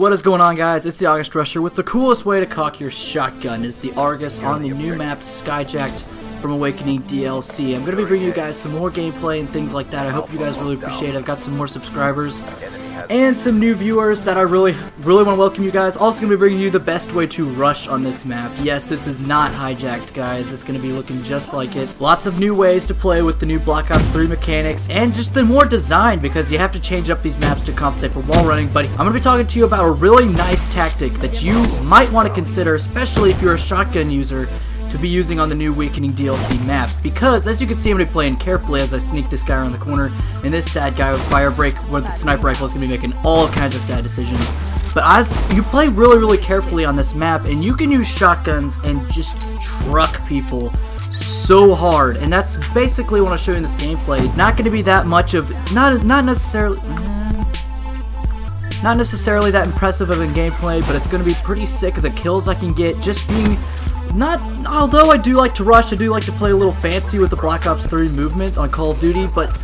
What is going on, guys? It's the August Rusher with the coolest way to cock your shotgun is the Argus on the new map Skyjacked from Awakening DLC. I'm going to be bringing you guys some more gameplay and things like that. I hope you guys really appreciate it. I've got some more subscribers and some new viewers that I really want to welcome you guys. Also going to be bringing you the best way to rush on this map. Yes, this is not hijacked, guys. It's going to be looking just like it. Lots of new ways to play with the new Black Ops 3 mechanics and just the more design, because you have to change up these maps to compensate for wall running. But I'm going to be talking to you about a really nice tactic that you might want to consider, especially if you're a shotgun user, to be using on the new Awakening DLC maps, because as you can see, I'm going to be playing carefully as I sneak this guy around the corner, and this sad guy with fire break with the sniper rifle is going to be making all kinds of sad decisions. But as you play really carefully on this map, and you can use shotguns and just truck people so hard, and that's basically what I'll show you in this gameplay. Not going to be that much of, not necessarily that impressive of a gameplay, but it's going to be pretty sick of the kills I can get just being although I do like to rush, I do like to play a little fancy with the Black Ops 3 movement on Call of Duty, but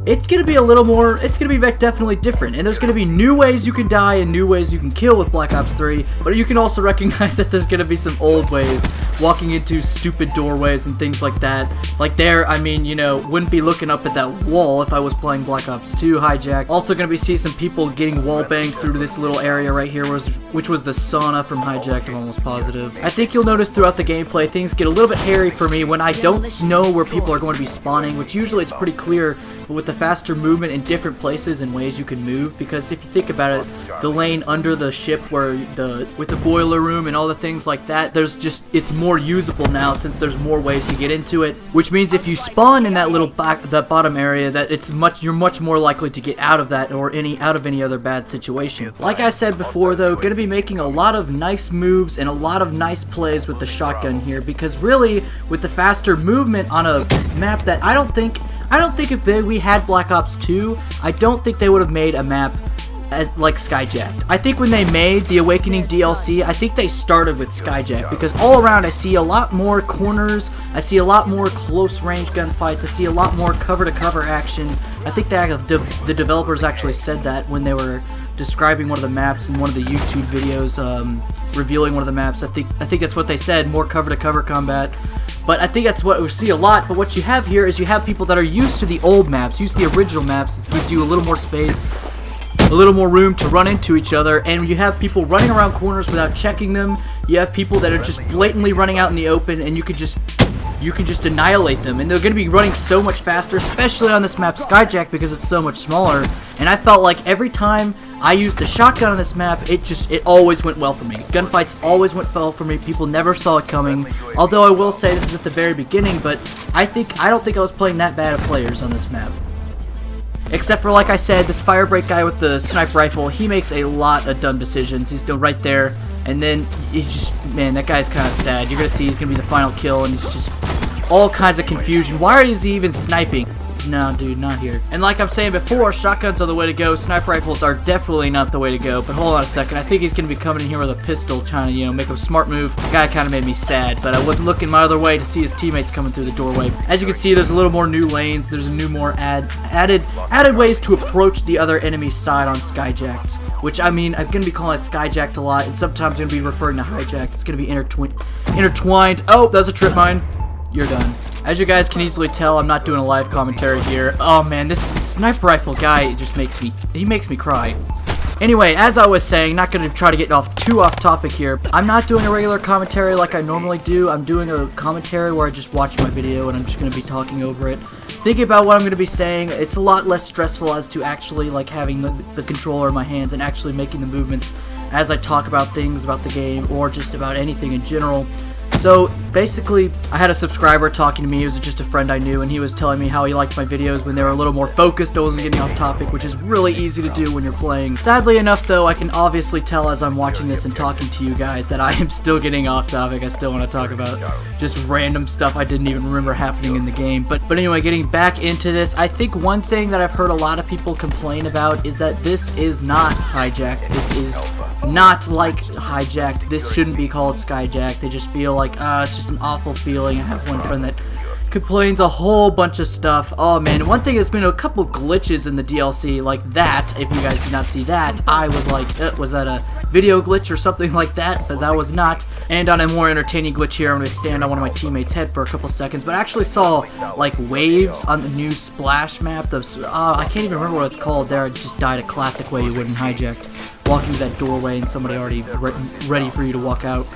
it's going to be a little more, it's going to be definitely different, and there's going to be new ways you can die and new ways you can kill with Black Ops 3, but you can also recognize that there's going to be some old ways, walking into stupid doorways and things like that. Like there, I mean, you know, wouldn't be looking up at that wall if I was playing Black Ops 2 Hijacked. Also going to be seeing some people getting wall banged through this little area right here, which was the sauna from Hijacked, I'm almost positive. I think you'll notice throughout the gameplay, things get a little bit hairy for me when I don't know where people are going to be spawning, which usually it's pretty clear, but with the faster movement in different places and ways you can move, because if you think about it, the lane under the ship with the boiler room and all the things like that, it's more usable now since there's more ways to get into it, which means if you spawn in that little that bottom area, that you're much more likely to get out of that or out of any other bad situation. Like I said before though, going to be making a lot of nice moves and a lot of nice plays with the shotgun here, because really with the faster movement on a map that I don't think if we had Black Ops 2, I don't think they would have made a map as like Skyjacked. I think when they made the Awakening DLC, I think they started with Skyjacked, because all around I see a lot more corners, I see a lot more close range gunfights, I see a lot more cover-to-cover action. I think the developers actually said that when they were describing one of the maps in one of the YouTube videos, revealing one of the maps. I think that's what they said, more cover-to-cover combat. But I think that's what we see a lot. But what you have here is you have people that are used to the old maps, used to the original maps. It gives you a little more space, a little more room to run into each other, and you have people running around corners without checking them. You have people that are just blatantly running out in the open, and you could just annihilate them, and they're going to be running so much faster, especially on this map Skyjack, because it's so much smaller. And I felt like every time I used the shotgun on this map, it always went well for me. Gunfights always went well for me. People never saw it coming. Although I will say this is at the very beginning, but I don't think I was playing that bad of players on this map. Except for, like I said, this firebreak guy with the sniper rifle, he makes a lot of dumb decisions. He's still right there, and then he's just, man, that guy's kind of sad. You're going to see he's going to be the final kill, and he's just all kinds of confusion. Why is he even sniping? No, dude, not here. And like I'm saying before, shotguns are the way to go. Sniper rifles are definitely not the way to go. But hold on a second. I think he's going to be coming in here with a pistol, trying to, you know, make a smart move. The guy kind of made me sad, but I wasn't looking my other way to see his teammates coming through the doorway. As you can see, there's a little more new lanes. There's a new more added ways to approach the other enemy's side on Skyjacked. Which, I mean, I'm going to be calling it Skyjacked a lot, and sometimes I'm going to be referring to Hijacked. It's going to be intertwined. Oh, that's a trip mine. You're done. As you guys can easily tell, I'm not doing a live commentary here. Oh man, this sniper rifle guy just makes me cry. Anyway, as I was saying, not going to try to get too off topic here. I'm not doing a regular commentary like I normally do. I'm doing a commentary where I just watch my video and I'm just going to be talking over it. Thinking about what I'm going to be saying, it's a lot less stressful as to actually like having the controller in my hands and actually making the movements as I talk about things about the game or just about anything in general. So basically, I had a subscriber talking to me. He was just a friend I knew, and he was telling me how he liked my videos when they were a little more focused. I wasn't getting off topic, which is really easy to do when you're playing. Sadly enough, though, I can obviously tell as I'm watching this and talking to you guys that I am still getting off topic. I still want to talk about just random stuff I didn't even remember happening in the game. But anyway, getting back into this, I think one thing that I've heard a lot of people complain about is that this is not Hijacked. This is not like Hijacked. This shouldn't be called Skyjacked. They just feel like, it's just an awful feeling. I have one friend that complains a whole bunch of stuff. Oh man, one thing, there's been a couple glitches in the DLC like that. If you guys did not see that, I was like, was that a video glitch or something like that? But that was not. And on a more entertaining glitch here, I'm going to stand on one of my teammates' head for a couple seconds. But I actually saw like waves on the new Splash map. I can't even remember what it's called there. I just died a classic way you would in Hijacked. Walking to that doorway and somebody already ready for you to walk out.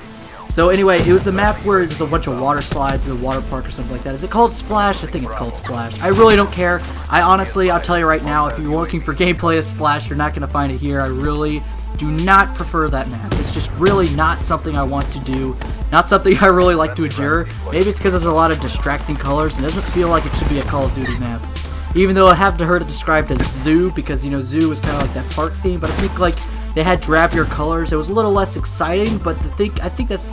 So anyway, it was the map where there's a bunch of water slides in the water park or something like that. Is it called Splash? I think it's called Splash. I really don't care. I'll tell you right now, if you're looking for gameplay of Splash, you're not going to find it here. I really do not prefer that map. It's just really not something I want to do. Not something I really like to endure. Maybe it's because there's a lot of distracting colors and it doesn't feel like it should be a Call of Duty map. Even though I have heard it described as Zoo, because, you know, Zoo is kind of like that park theme, but I think, like, they had drabbier colors. It was a little less exciting, but I think that's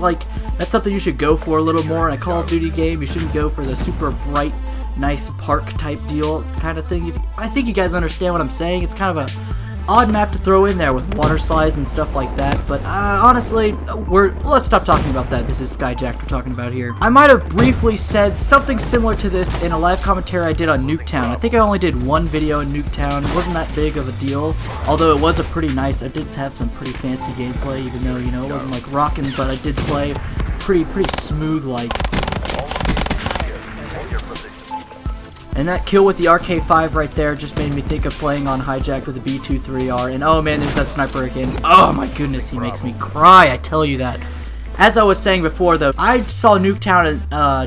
something you should go for a little more in a Call of Duty game. You shouldn't go for the super bright, nice park type deal kind of thing. I think you guys understand what I'm saying. It's kind of a odd map to throw in there with water slides and stuff like that, but honestly, let's stop talking about that. This is Skyjacked we're talking about here. I might have briefly said something similar to this in a live commentary I did on Nuketown. I think I only did one video in Nuketown. It wasn't that big of a deal, although it was a pretty nice, I did have some pretty fancy gameplay, even though, you know, it wasn't like rocking, but I did play pretty smooth like. And that kill with the RK5 right there just made me think of playing on Hijacked with the B23R. And oh man, there's that sniper again. Oh my goodness, he makes me cry, I tell you that. As I was saying before though, I saw Nuketown in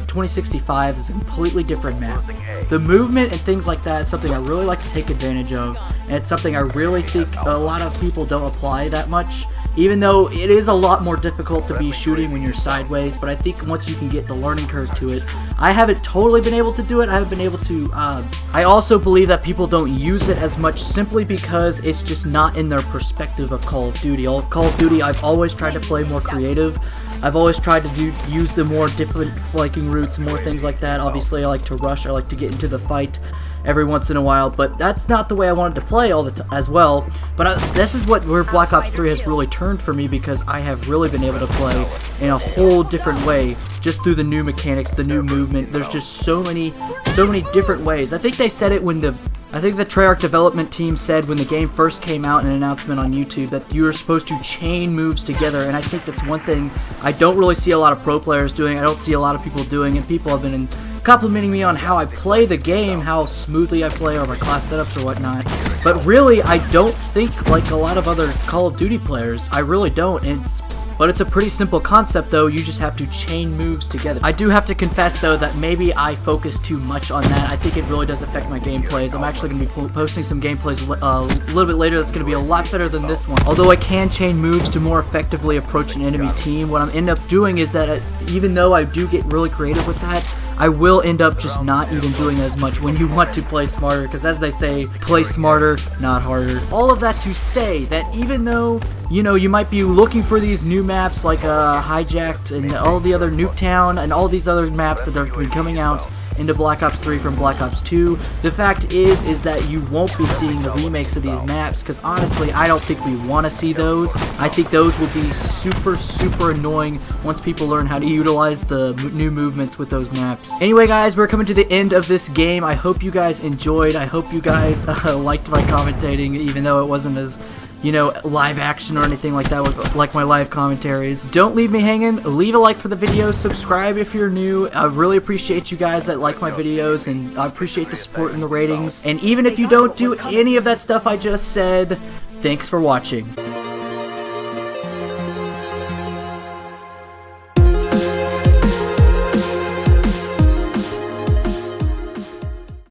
2065 as a completely different map. The movement and things like that is something I really like to take advantage of. And it's something I really think a lot of people don't apply that much. Even though it is a lot more difficult to be shooting when you're sideways, but I think once you can get the learning curve to it, I haven't totally been able to do it. I haven't been able to, I also believe that people don't use it as much simply because it's just not in their perspective of Call of Duty. Call of Duty, I've always tried to play more creative. I've always tried to use the more different flanking routes, more things like that. Obviously, I like to rush. I like to get into the fight every once in a while, but that's not the way I wanted to play all the as well. But this is where Black Ops 3 has really turned for me, because I have really been able to play in a whole different way just through the new mechanics, the new movement. There's just so many different ways. I think they said it when the Treyarch development team said when the game first came out in an announcement on YouTube that you were supposed to chain moves together, and I think that's one thing I don't really see a lot of pro players doing. I don't see a lot of people doing, and people have been complimenting me on how I play the game, how smoothly I play, or my class setups or whatnot. But really, I don't think like a lot of other Call of Duty players. I really don't. But it's a pretty simple concept though. You just have to chain moves together. I do have to confess though that maybe I focus too much on that. I think it really does affect my gameplays. I'm actually going to be posting some gameplays a little bit later that's going to be a lot better than this one. Although I can chain moves to more effectively approach an enemy team, what I'm end up doing is that even though I do get really creative with that, I will end up just not even doing as much when you want to play smarter, because as they say, play smarter, not harder. All of that to say that even though, you know, you might be looking for these new maps like Hijacked and all the other Nuketown and all these other maps that are coming out into Black Ops 3 from Black Ops 2, the fact is that you won't be seeing the remakes of these maps, because honestly, I don't think we want to see those. I think those will be super annoying once people learn how to utilize the new movements with those maps. Anyway guys, we're coming to the end of this game. I hope you guys enjoyed. I hope you guys liked my commentating, even though it wasn't as, you know, live action or anything like that with like my live commentaries. Don't leave me hanging. Leave a like for the video. Subscribe if you're new. I really appreciate you guys that like my videos, and I appreciate the support and the ratings. And even if you don't do any of that stuff I just said, thanks for watching.